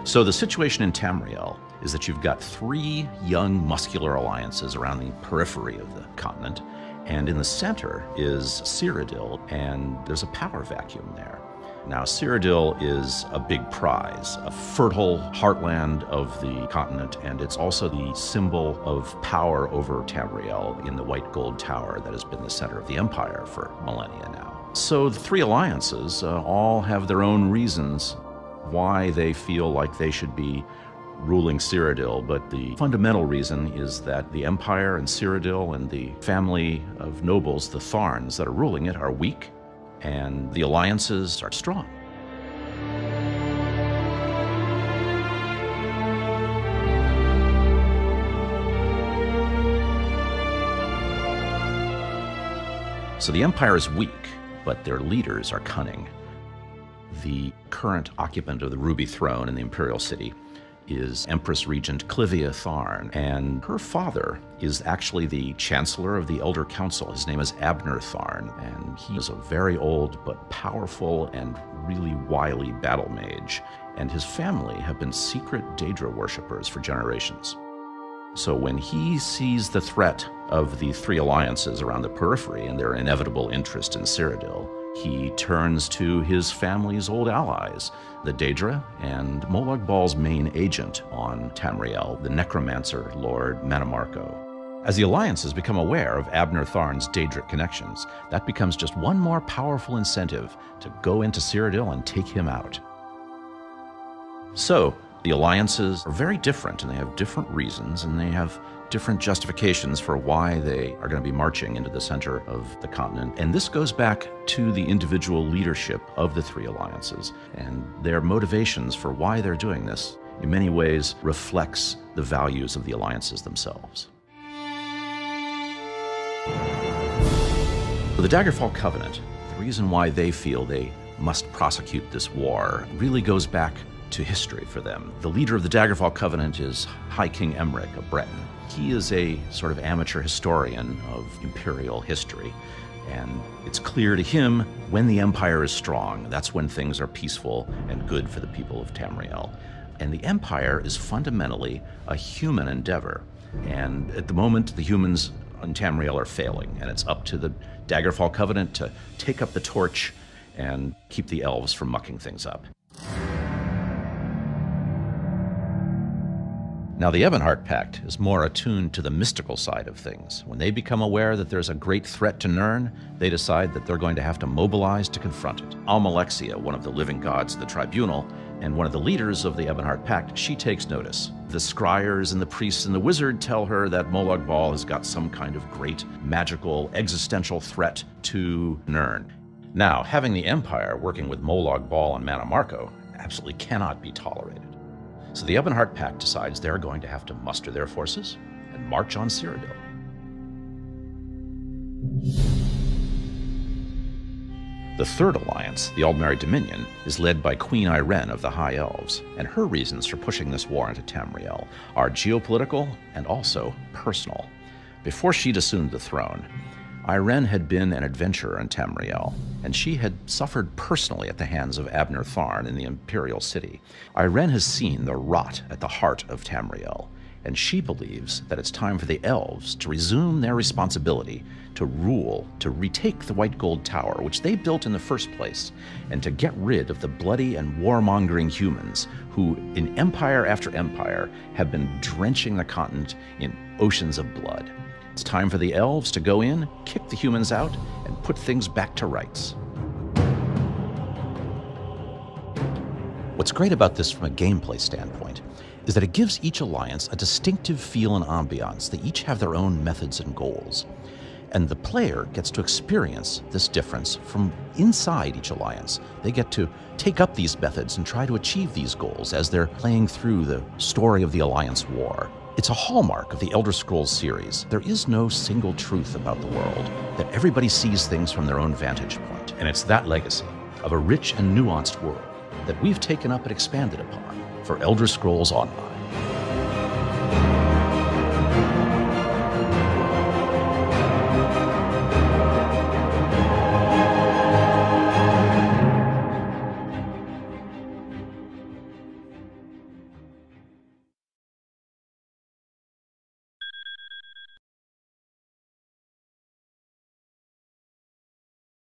So the situation in Tamriel is that you've got three young muscular alliances around the periphery of the continent, and in the center is Cyrodiil, and there's a power vacuum there. Now, Cyrodiil is a big prize, a fertile heartland of the continent, and it's also the symbol of power over Tamriel in the white gold tower that has been the center of the empire for millennia now. So the three alliances all have their own reasons why they feel like they should be ruling Cyrodiil, but the fundamental reason is that the empire and Cyrodiil and the family of nobles, the Tharns that are ruling it, are weak, and the alliances are strong. So the empire is weak, but their leaders are cunning. The current occupant of the Ruby Throne in the Imperial City is Empress Regent Clivia Tharn, and her father is actually the Chancellor of the Elder Council. His name is Abner Tharn, and he is a very old but powerful and really wily battle mage, and his family have been secret Daedra worshippers for generations. So when he sees the threat of the three alliances around the periphery and their inevitable interest in Cyrodiil, he turns to his family's old allies, the Daedra, and Molag Bal's main agent on Tamriel, the necromancer Lord Manamarco. As the alliances become aware of Abner Tharn's Daedric connections, that becomes just one more powerful incentive to go into Cyrodiil and take him out. So, the alliances are very different, and they have different reasons, and they have different justifications for why they are going to be marching into the center of the continent. And this goes back to the individual leadership of the three alliances, and their motivations for why they're doing this in many ways reflects the values of the alliances themselves. For the Daggerfall Covenant, the reason why they feel they must prosecute this war really goes back to history for them. The leader of the Daggerfall Covenant is High King Emric of Breton. He is a sort of amateur historian of imperial history, and it's clear to him when the empire is strong, that's when things are peaceful and good for the people of Tamriel. And the empire is fundamentally a human endeavor, and at the moment the humans in Tamriel are failing, and it's up to the Daggerfall Covenant to take up the torch and keep the elves from mucking things up. Now, the Ebonheart Pact is more attuned to the mystical side of things. When they become aware that there's a great threat to Nirn, they decide that they're going to have to mobilize to confront it. Almalexia, one of the living gods of the tribunal, and one of the leaders of the Ebonheart Pact, she takes notice. The scryers and the priests and the wizard tell her that Molag Bal has got some kind of great, magical, existential threat to Nirn. Now, having the Empire working with Molag Bal and Manamarco absolutely cannot be tolerated. So the Ebonheart Pact decides they're going to have to muster their forces and march on Cyrodiil. The Third Alliance, the Aldmeri Dominion, is led by Queen Irene of the High Elves, and her reasons for pushing this war into Tamriel are geopolitical and also personal. Before she'd assumed the throne, Irene had been an adventurer in Tamriel, and she had suffered personally at the hands of Abner Tharn in the Imperial City. Irene has seen the rot at the heart of Tamriel, and she believes that it's time for the elves to resume their responsibility to rule, to retake the White Gold Tower, which they built in the first place, and to get rid of the bloody and warmongering humans who, in empire after empire, have been drenching the continent in oceans of blood. It's time for the elves to go in, kick the humans out, and put things back to rights. What's great about this from a gameplay standpoint is that it gives each alliance a distinctive feel and ambiance. They each have their own methods and goals. And the player gets to experience this difference from inside each alliance. They get to take up these methods and try to achieve these goals as they're playing through the story of the Alliance War. It's a hallmark of the Elder Scrolls series. There is no single truth about the world, that everybody sees things from their own vantage point. And it's that legacy of a rich and nuanced world that we've taken up and expanded upon for Elder Scrolls Online.